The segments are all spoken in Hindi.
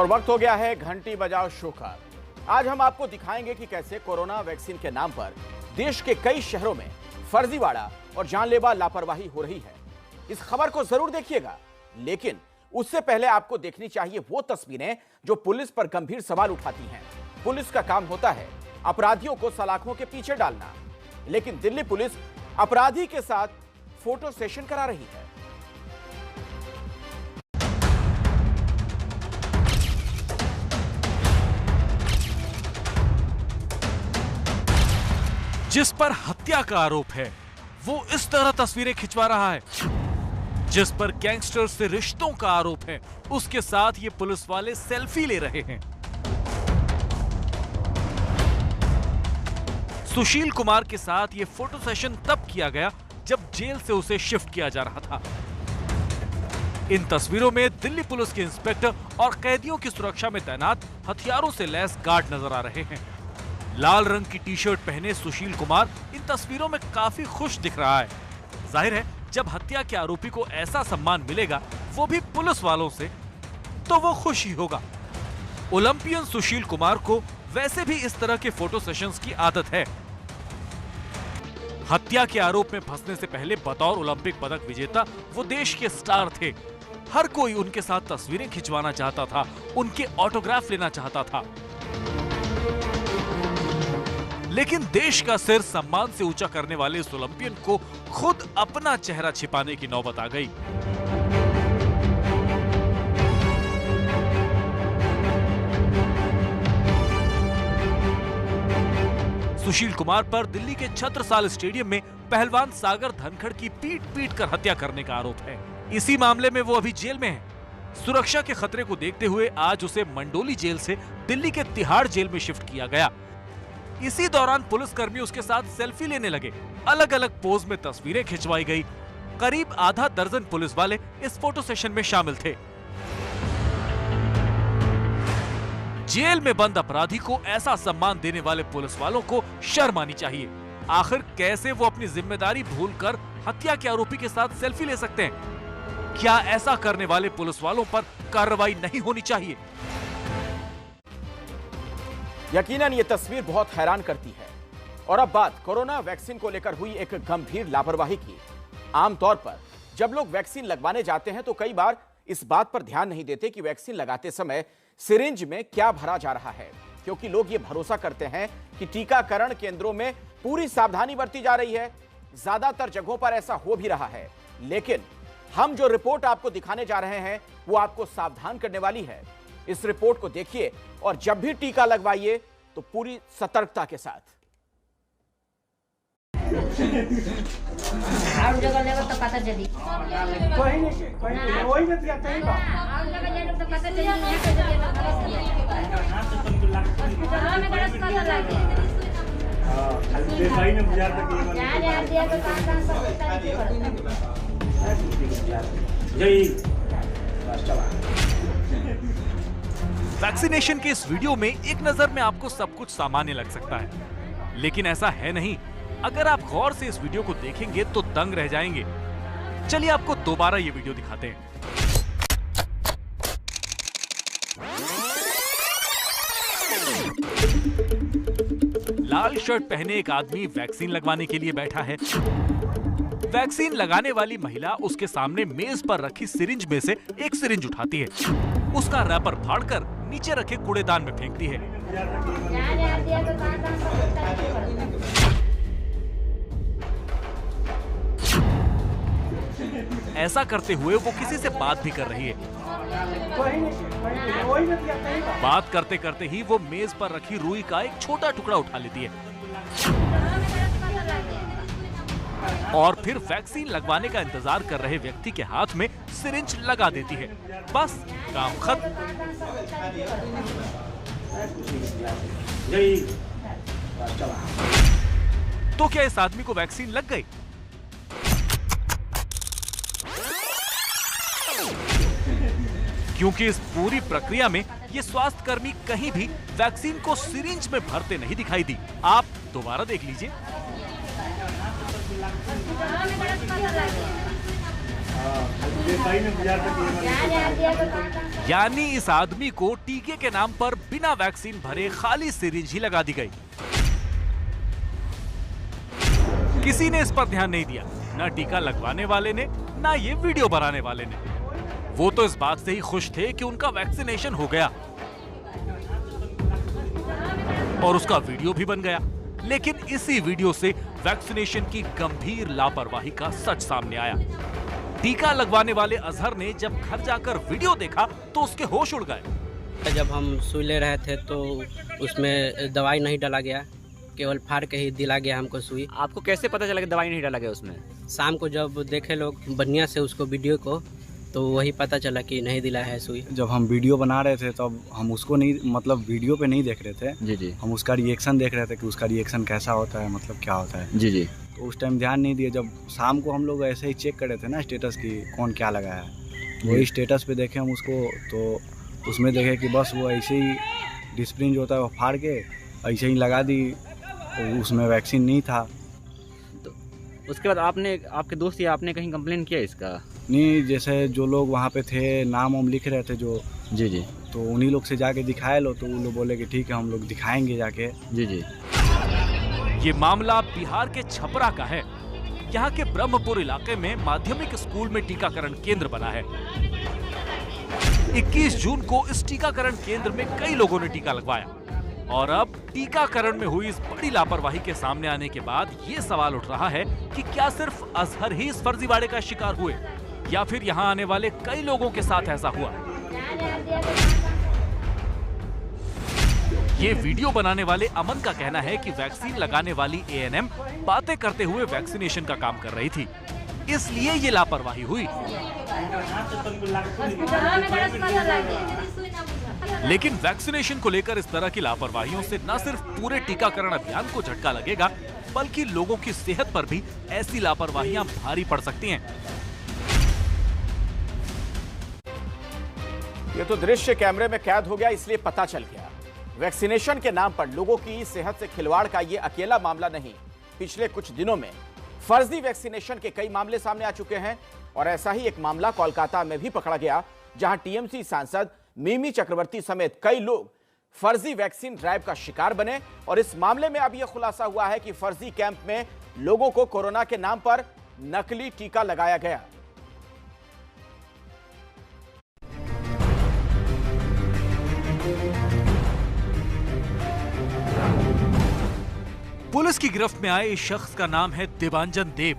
और वक्त हो गया है घंटी बजाओ शो का। आज हम आपको दिखाएंगे कि कैसे कोरोना वैक्सीन के नाम पर देश के कई शहरों में फर्जीवाड़ा और जानलेवा लापरवाही हो रही है। इस खबर को जरूर देखिएगा, लेकिन उससे पहले आपको देखनी चाहिए वो तस्वीरें जो पुलिस पर गंभीर सवाल उठाती हैं। पुलिस का काम होता है अपराधियों को सलाखों के पीछे डालना, लेकिन दिल्ली पुलिस अपराधी के साथ फोटो सेशन करा रही है। जिस पर हत्या का आरोप है वो इस तरह तस्वीरें खिंचवा रहा है। जिस पर गैंगस्टर से रिश्तों का आरोप है उसके साथ ये पुलिस वाले सेल्फी ले रहे हैं। सुशील कुमार के साथ ये फोटो सेशन तब किया गया जब जेल से उसे शिफ्ट किया जा रहा था। इन तस्वीरों में दिल्ली पुलिस के इंस्पेक्टर और कैदियों की सुरक्षा में तैनात हथियारों से लैस गार्ड नजर आ रहे हैं। लाल रंग की टी शर्ट पहने सुशील कुमार इन तस्वीरों में काफी खुश दिख रहा है। जाहिर है जब हत्या के आरोपी को ऐसा सम्मान मिलेगा, वो भी पुलिस वालों से, तो वो खुश ही होगा। ओलंपियन सुशील कुमार को वैसे भी इस तरह के फोटो सेशंस की आदत है। हत्या के आरोप में फंसने से पहले बतौर ओलंपिक पदक विजेता वो देश के स्टार थे। हर कोई उनके साथ तस्वीरें खिंचवाना चाहता था, उनके ऑटोग्राफ लेना चाहता था। लेकिन देश का सिर सम्मान से ऊंचा करने वाले इस ओलंपियन को खुद अपना चेहरा छिपाने की नौबत आ गई। सुशील कुमार पर दिल्ली के छत्रसाल स्टेडियम में पहलवान सागर धनखड़ की पीट कर हत्या करने का आरोप है। इसी मामले में वो अभी जेल में है। सुरक्षा के खतरे को देखते हुए आज उसे मंडोली जेल से दिल्ली के तिहाड़ जेल में शिफ्ट किया गया। इसी दौरान पुलिसकर्मी उसके साथ सेल्फी लेने लगे। अलग अलग पोज में तस्वीरें खिंचवाई गई। करीब आधा दर्जन पुलिस वाले इस फोटो सेशन में शामिल थे। जेल में बंद अपराधी को ऐसा सम्मान देने वाले पुलिस वालों को शर्म आनी चाहिए। आखिर कैसे वो अपनी जिम्मेदारी भूलकर हत्या के आरोपी के साथ सेल्फी ले सकते हैं? क्या ऐसा करने वाले पुलिस वालों पर कार्रवाई नहीं होनी चाहिए? यकीनन ये तस्वीर बहुत हैरान करती है। और अब बात कोरोना वैक्सीन को लेकर हुई एक गंभीर लापरवाही की। आमतौर पर जब लोग वैक्सीन लगवाने जाते हैं तो कई बार इस बात पर ध्यान नहीं देते कि वैक्सीन लगाते समय सिरिंज में क्या भरा जा रहा है, क्योंकि लोग ये भरोसा करते हैं कि टीकाकरण केंद्रों में पूरी सावधानी बरती जा रही है। ज्यादातर जगहों पर ऐसा हो भी रहा है, लेकिन हम जो रिपोर्ट आपको दिखाने जा रहे हैं वो आपको सावधान करने वाली है। इस रिपोर्ट को देखिए और जब भी टीका लगवाइए तो पूरी सतर्कता के साथ। वैक्सीनेशन के इस वीडियो में एक नजर में आपको सब कुछ सामान्य लग सकता है, लेकिन ऐसा है नहीं। अगर आप गौर से इस वीडियो को देखेंगे तो दंग रह जाएंगे। चलिए आपको दोबारा ये वीडियो दिखाते हैं। लाल शर्ट पहने एक आदमी वैक्सीन लगवाने के लिए बैठा है। वैक्सीन लगाने वाली महिला उसके सामने मेज पर रखी सिरिंज में से एक सिरिंज उठाती है, उसका रैपर फाड़कर नीचे रखे कूड़ेदान में फेंकती है। ऐसा करते हुए वो किसी से बात भी कर रही है। बात करते करते ही वो मेज पर रखी रुई का एक छोटा टुकड़ा उठा लेती है और फिर वैक्सीन लगवाने का इंतजार कर रहे व्यक्ति के हाथ में सिरिंज लगा देती है। बस काम खत्म। तो क्या इस आदमी को वैक्सीन लग गई? क्योंकि इस पूरी प्रक्रिया में ये स्वास्थ्य कर्मी कहीं भी वैक्सीन को सिरिंज में भरते नहीं दिखाई दी। आप दोबारा देख लीजिए। यानी इस आदमी को टीके के नाम पर बिना वैक्सीन भरे खाली सिरिंज ही लगा दी गई। किसी ने इस पर ध्यान नहीं दिया, ना टीका लगवाने वाले ने, ना ये वीडियो बनाने वाले ने। वो तो इस बात से ही खुश थे कि उनका वैक्सीनेशन हो गया और उसका वीडियो भी बन गया। लेकिन इसी वीडियो से वैक्सीनेशन की गंभीर लापरवाही का सच सामने आया। टीका लगवाने वाले अजहर ने जब घर जाकर वीडियो देखा तो उसके होश उड़ गए। जब हम सुई ले रहे थे तो उसमें दवाई नहीं डाला गया, केवल फाड़ के ही दिला गया हमको सुई। आपको कैसे पता चला कि दवाई नहीं डाला गया उसमें? शाम को जब देखे लोग बढ़िया से उसको वीडियो को, तो वही पता चला कि नहीं दिला है सुई। जब हम वीडियो बना रहे थे तब हम उसको नहीं, मतलब वीडियो पे नहीं देख रहे थे। जी जी। हम उसका रिएक्शन देख रहे थे कि उसका रिएक्शन कैसा होता है, मतलब क्या होता है। जी जी। तो उस टाइम ध्यान नहीं दिए। जब शाम को हम लोग ऐसे ही चेक कर रहे थे ना स्टेटस की कौन क्या लगाया है, वही स्टेटस पे देखे हम उसको, तो उसमें देखे कि बस वो ऐसे ही डिस्प्रिन जो होता है वो फाड़ के ऐसे ही लगा दी, तो उसमें वैक्सीन नहीं था। तो उसके बाद आपने, आपके दोस्त या आपने कहीं कंप्लेन किया इसका? नहीं, जैसे जो लोग वहाँ पे थे नाम वाम लिख रहे थे जो, जी जी, तो उन्हीं लोग से जाके दिखाए लो, तो वो लोग बोले कि ठीक है हम लोग दिखाएंगे जाके। जी जी। ये मामला बिहार के छपरा का है। यहाँ के ब्रह्मपुर इलाके में माध्यमिक स्कूल में टीकाकरण केंद्र बना है। 21 जून को इस टीकाकरण केंद्र में कई लोगों ने टीका लगवाया और अब टीकाकरण में हुई इस बड़ी लापरवाही के सामने आने के बाद ये सवाल उठ रहा है कि क्या सिर्फ अजहर ही इस फर्जीवाड़े का शिकार हुए या फिर यहाँ आने वाले कई लोगों के साथ ऐसा हुआ। ये वीडियो बनाने वाले अमन का कहना है कि वैक्सीन लगाने वाली एएनएम बातें करते हुए वैक्सीनेशन का काम कर रही थी, इसलिए ये लापरवाही हुई। लेकिन वैक्सीनेशन को लेकर इस तरह की लापरवाहियों से न सिर्फ पूरे टीकाकरण अभियान को झटका लगेगा, बल्कि लोगों की सेहत पर भी ऐसी लापरवाहियां भारी पड़ सकती हैं। ये तो दृश्य कैमरे में कैद हो गया, इसलिए पता चल गया। वैक्सीनेशन के नाम पर लोगों की सेहत से खिलवाड़ का ये अकेला मामला नहीं, पिछले कुछ दिनों में फर्जी वैक्सीनेशन के कई मामले सामने आ चुके हैं और ऐसा ही एक मामला कोलकाता में भी पकड़ा गया, जहां टीएमसी सांसद मिमी चक्रवर्ती समेत कई लोग फर्जी वैक्सीन ड्राइव का शिकार बने। और इस मामले में अब यह खुलासा हुआ है कि फर्जी कैंप में लोगों को कोरोना के नाम पर नकली टीका लगाया गया। पुलिस की गिरफ्त में आए इस शख्स का नाम है देवांजन देव।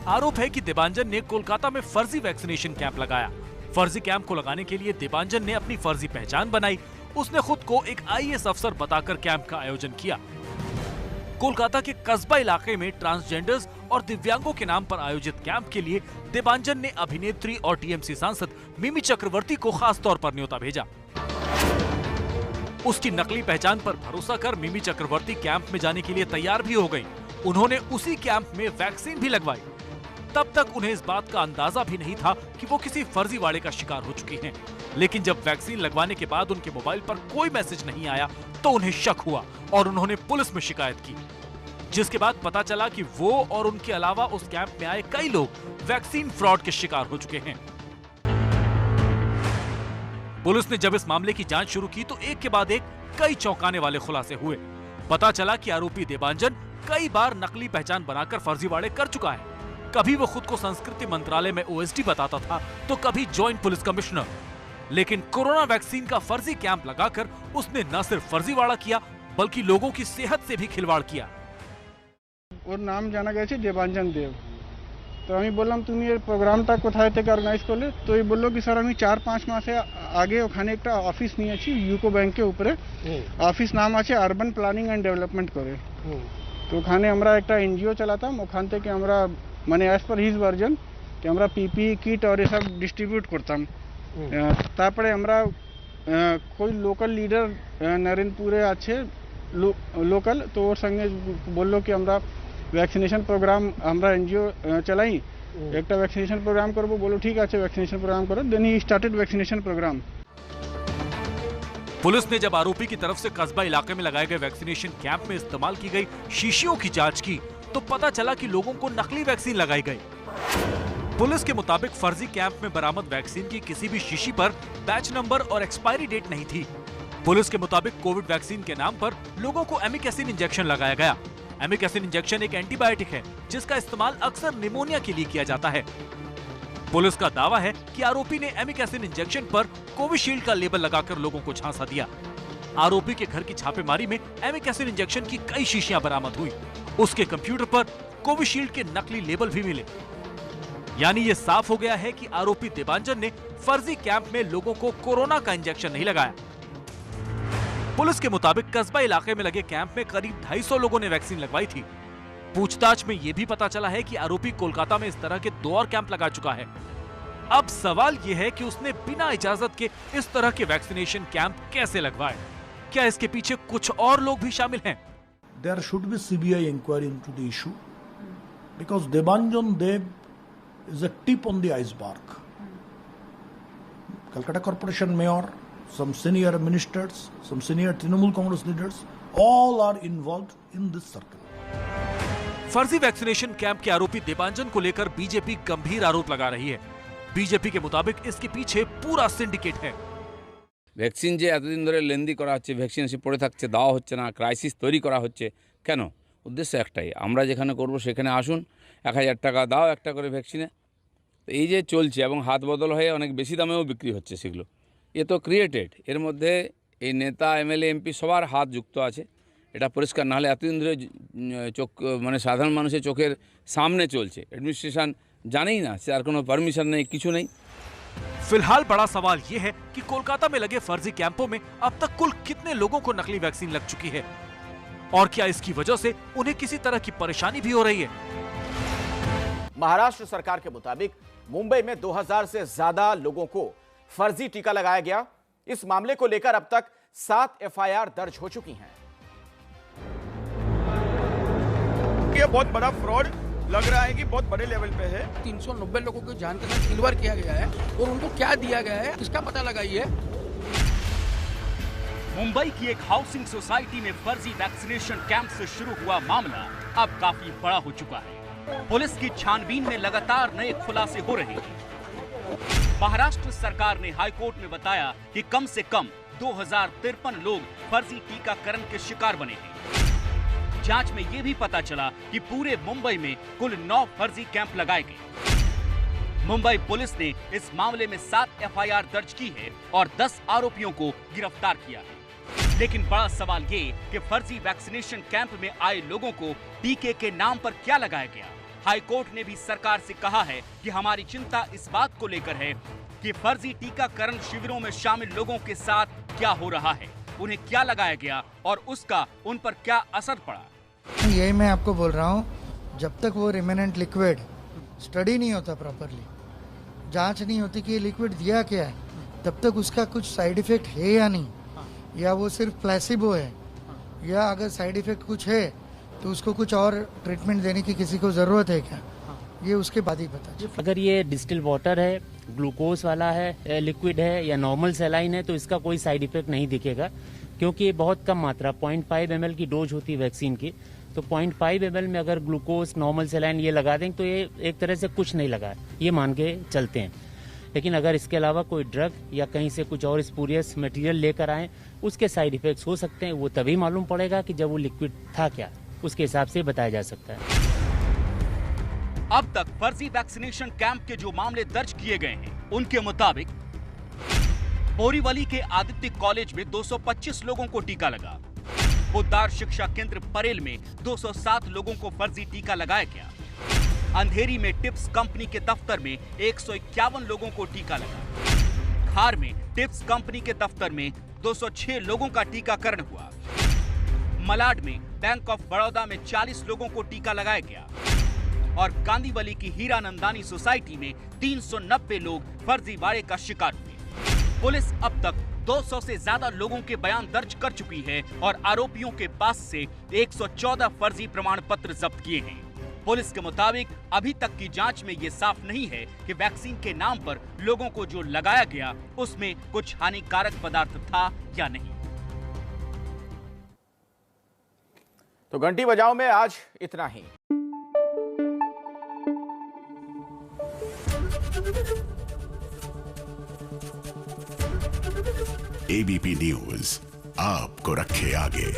आरोप है कि देवांजन ने कोलकाता में फर्जी वैक्सीनेशन कैंप लगाया। फर्जी कैंप को लगाने के लिए देवांजन ने अपनी फर्जी पहचान बनाई। उसने खुद को एक आईएएस अफसर बताकर कैंप का आयोजन किया। कोलकाता के कस्बा इलाके में ट्रांसजेंडर्स और दिव्यांगों के नाम पर आयोजित कैंप के लिए देवांजन ने अभिनेत्री और टीएमसी सांसद मिमी चक्रवर्ती को खास तौर पर न्योता भेजा। उसकी नकली पहचान पर भरोसा कर मिमी चक्रवर्ती कैंप में जाने के लिए तैयार भी हो गई। उन्होंने उसी कैंप में वैक्सीन भी लगवाई। तब तक उन्हें इस बात का अंदाजा भी नहीं था कि वो किसी फर्जीवाड़े का शिकार हो चुकी हैं। लेकिन जब वैक्सीन लगवाने के बाद उनके मोबाइल पर कोई मैसेज नहीं आया तो उन्हें शक हुआ और उन्होंने पुलिस में शिकायत की, जिसके बाद पता चला कि वो और उनके अलावा उस कैंप में आए कई लोग वैक्सीन फ्रॉड के शिकार हो चुके हैं। पुलिस ने जब इस मामले की जांच शुरू की तो एक के बाद एक कई चौंकाने वाले खुलासे हुए। पता चला कि आरोपी देवांजन कई बार नकली पहचान बनाकर फर्जीवाड़े कर चुका है। कभी वो खुद को संस्कृति मंत्रालय में ओएसडी बताता था तो कभी जॉइंट पुलिस कमिश्नर। लेकिन कोरोना वैक्सीन का फर्जी कैंप लगाकर उसने न सिर्फ फर्जीवाड़ा किया बल्कि लोगों की सेहत से भी खिलवाड़ किया। ওর নাম জানা গেছে দেবাঞ্জন দেব। তো আমি বললাম তুমি এই প্রোগ্রামটা কোথায় থেকে অর্গানাইজ করলে? তো এই বললো কি স্যার আমি 4-5 মাসে আগে ওখানে একটা অফিস নিয়েছি ইউকো ব্যাংকের উপরে। অফিস নাম আছে আরবান প্ল্যানিং অ্যান্ড ডেভেলপমেন্ট করে। তো ওখানে আমরা একটা এনজিও চালাতাম, ওখান থেকে আমরা মানে অ্যাজ পার হিজ ভার্জন कि আমরা পিপিই কিট और ये सब ডিস্ট্রিবিউট করতাম। তারপরে আমরা कोई लोकल लीडर नारायणपुरे আছে লোকাল, তো ওর সঙ্গে বললো কি আমরা वैक्सीनेशन प्रोग्राम আমরা एनजीओ चलाई, একটা वैक्सीनेशन प्रोग्राम করব। बोलो ठीक আছে वैक्सीनेशन प्रोग्राम करो। देन ही स्टार्टेड वैक्सीनेशन प्रोग्राम। पुलिस ने जब आरोपी की तरफ से कस्बा इलाके में लगाए गए वैक्सीनेशन कैंप में इस्तेमाल की गई शीशियों की जांच की तो पता चला कि लोगों को नकली वैक्सीन लगाई गई। पुलिस के मुताबिक फर्जी कैंप में बरामद वैक्सीन की किसी भी शीशी पर बैच नंबर और एक्सपायरी डेट नहीं थी। पुलिस के मुताबिक कोविड वैक्सीन के नाम पर लोगों को एमिक एसिड इंजेक्शन लगाया गया। एमिक एसिड इंजेक्शन एक एंटीबायोटिक है जिसका इस्तेमाल अक्सर निमोनिया के लिए किया जाता है। पुलिस का दावा है कि आरोपी ने एमिक एसिड इंजेक्शन पर कोविशील्ड का लेबल लगाकर लोगों को झांसा दिया। आरोपी के घर की छापेमारी में एमिक एसिड इंजेक्शन की कई शीशियां बरामद हुई। उसके कंप्यूटर पर कोविशील्ड के नकली लेबल भी मिले। यानी ये साफ हो गया है कि आरोपी देवांजन ने फर्जी कैंप में लोगों को कोरोना का इंजेक्शन नहीं लगाया। पुलिस के मुताबिक कस्बा इलाके में लगे कैंप में करीब 250 लोगों ने वैक्सीन लगवाई थी। पूछताछ में यह भी पता चला है कि आरोपी कोलकाता में इस तरह के 2 और कैंप लगा चुका है। अब सवाल यह है कि उसने बिना इजाजत के इस तरह के वैक्सीनेशन कैंप कैसे लगवाए। क्या इसके पीछे कुछ और लोग भी शामिल हैं? There should be CBI inquiry into the issue because Debanjan Dev is a tip on the iceberg. Calcutta Corporation Mayor, some senior ministers, some senior Trinamool Congress leaders, all are involved in this circle. फर्जी वैक्सीनेशन कैंप के आरोपी देवांजन को लेकर बीजेपी गंभीर आरोप लगा रही है। बीजेपी के मुताबिक इसके पीछे पूरा सिंडिकेट है। ভ্যাকসিন যে এতদিন ধরে লেন্দি করা হচ্ছে, ভ্যাকসিন এসে পড়ে থাকছে, দেওয়া হচ্ছে না, ক্রাইসিস তৈরি করা হচ্ছে কেন? উদ্দেশ্য একটাই, আমরা যেখানে করব সেখানে আসুন, 1000 টাকা দাও একটা করে ভ্যাকসিনে। তো এই যে চলছে এবং হাত বদল হয়ে অনেক বেশি দামেও বিক্রি হচ্ছে সেগুলো, এ তো ক্রিয়েটেড। এর মধ্যে এই নেতা এমএলএ এমপি সবার হাত যুক্ত আছে। এটা পরিষ্কার, না হলে এতদিন ধরে চোখ মানে সাধারণ মানুষের চোখের সামনে চলছে। অ্যাডমিনিস্ট্রেশন জানেই না, সে আর কোনো পারমিশন নেই, কিছু নেই। फिलहाल बड़ा सवाल यह है कि कोलकाता में लगे फर्जी कैंपों में अब तक कुल कितने लोगों को नकली वैक्सीन लग चुकी है और क्या इसकी वजह से उन्हें किसी तरह की परेशानी भी हो रही है। महाराष्ट्र सरकार के मुताबिक मुंबई में 2000 से ज्यादा लोगों को फर्जी टीका लगाया गया। इस मामले को लेकर अब तक 7 एफआईआर दर्ज हो चुकी हैं। ये बहुत बड़ा फ्रॉड लग रहा है कि बहुत बड़े लेवल पे है। 390 लोगों को जान के साथ सिल्वर किया गया है और उनको क्या दिया गया है इसका पता लगाइए। मुंबई की एक हाउसिंग सोसाइटी में फर्जी वैक्सीनेशन कैंप से शुरू हुआ मामला अब काफी बड़ा हो चुका है। पुलिस की छानबीन में लगातार नए खुलासे हो रहे हैं। महाराष्ट्र सरकार ने हाईकोर्ट में बताया कि कम से कम 2053 लोग फर्जी टीकाकरण के शिकार बने हैं। जांच में यह भी पता चला कि पूरे मुंबई में कुल 9 फर्जी कैंप लगाए गए। मुंबई पुलिस ने इस मामले में 7 एफआईआर दर्ज की है और 10 आरोपियों को गिरफ्तार किया है। लेकिन बड़ा सवाल ये कि फर्जी वैक्सीनेशन कैंप में आए लोगों को टीके के नाम पर क्या लगाया गया। हाईकोर्ट ने भी सरकार से कहा है कि हमारी चिंता इस बात को लेकर है कि फर्जी टीकाकरण शिविरों में शामिल लोगों के साथ क्या हो रहा है, उन्हें क्या लगाया गया और उसका उन पर क्या असर पड़ा। यही मैं आपको बोल रहा हूँ, जब तक वो रिमेनेंट लिक्विड स्टडी नहीं होता प्रॉपरली, जांच नहीं होती कि ये लिक्विड दिया क्या है, तब तक उसका कुछ साइड इफेक्ट है या नहीं, या वो सिर्फ प्लेसिबो है, या अगर साइड इफेक्ट कुछ है तो उसको कुछ और ट्रीटमेंट देने की किसी को ज़रूरत है क्या, ये उसके बाद ही पता चले। अगर ये डिस्टिल वाटर है, ग्लूकोज वाला है, लिक्विड है या नॉर्मल सलाइन है तो इसका कोई साइड इफेक्ट नहीं दिखेगा, क्योंकि ये बहुत कम मात्रा 0.5 ml की डोज होती है वैक्सीन की। तो 0.5 ml में अगर ग्लूकोज नॉर्मल सलाइन ये लगा दें तो ये एक तरह से कुछ नहीं लगा, ये मान के चलते हैं। लेकिन अगर इसके अलावा कोई ड्रग या कहीं से कुछ और स्पूरियस मटेरियल लेकर आए, उसके साइड इफेक्ट्स हो सकते हैं। वो तभी मालूम पड़ेगा कि जब वो लिक्विड था क्या, उसके हिसाब से बताया जा सकता है। अब तक फर्जी वैक्सीनेशन कैंप के जो मामले दर्ज किए गए हैं, उनके मुताबिक बोरीवली के आदित्य कॉलेज में 225 लोगों को टीका लगा। बुद्धार शिक्षा केंद्र परेल में 207 लोगों को फर्जी टीका लगाया गया। अंधेरी में टिप्स कंपनी के दफ्तर में 151 लोगों को टीका लगा। खार में टिप्स कंपनी के दफ्तर में 206 लोगों का टीकाकरण हुआ। मलाड में बैंक ऑफ बड़ौदा में 40 लोगों को टीका लगाया गया और कांदीवली की हीरानंदानी सोसाइटी में 390 लोग फर्जीवाड़े का शिकार हुए। पुलिस अब तक 200 से ज्यादा लोगों के बयान दर्ज कर चुकी है और आरोपियों के पास से 114 फर्जी प्रमाण पत्र जब्त किए हैं। पुलिस के मुताबिक अभी तक की जांच में ये साफ नहीं है कि वैक्सीन के नाम पर लोगों को जो लगाया गया उसमें कुछ हानिकारक पदार्थ था या नहीं। तो घंटी बजाओ में आज इतना ही। एबीपी न्यूज आपको रखे आगे।